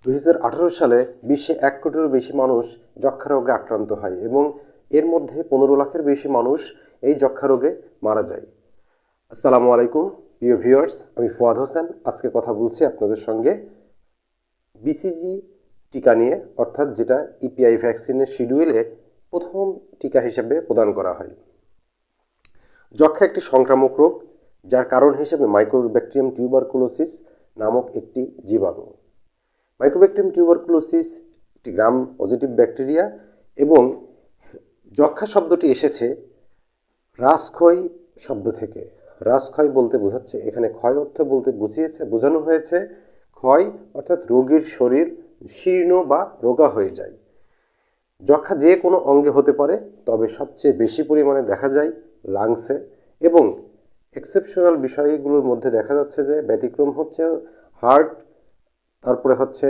2018 সালে বিশ্বে 1 কোটিরও বেশি মানুষ যক্ষ্মা রোগে আক্রান্ত হয় এবং এর মধ্যে 15 লাখের বেশি মানুষ এই যক্ষ্মা রোগে মারা যায়। আসসালামু আলাইকুম প্রিয় ভিউয়ার্স, আমি ফুয়াদ হোসেন। আজকে কথা বলছি আপনাদের সঙ্গে বিসিজি টিকা নিয়ে, অর্থাৎ যেটা ইপিআই ভ্যাকসিনের শিডিউলে প্রথম টিকা হিসেবে প্রদান করা হয়। যক্ষ্মা একটি সংক্রামক রোগ, যার কারণ হিসেবে মাইক্রোব্যাকটেরিয়াম টিউবারকুলোসিস নামক একটি জীবাণু। মাইক্রোব্যাকটেরিয়াম টিউবারকুলোসিস একটি গ্রাম পজিটিভ ব্যাকটেরিয়া এবং যক্ষ্মা শব্দটি এসেছে রাসক্ষয় শব্দ থেকে। রাসক্ষয় বলতে বোঝাচ্ছে, এখানে ক্ষয় অর্থ বলতে বোঝানো হয়েছে ক্ষয়, অর্থাৎ রোগীর শরীর শীর্ণ বা রোগা হয়ে যায়। যক্ষ্মা যে কোনো অঙ্গে হতে পারে, তবে সবচেয়ে বেশি পরিমাণে দেখা যায় লাংসে, এবং এক্সেপশনাল বিষয়গুলোর মধ্যে দেখা যাচ্ছে যে ব্যতিক্রম হচ্ছে হার্ট, তারপরে হচ্ছে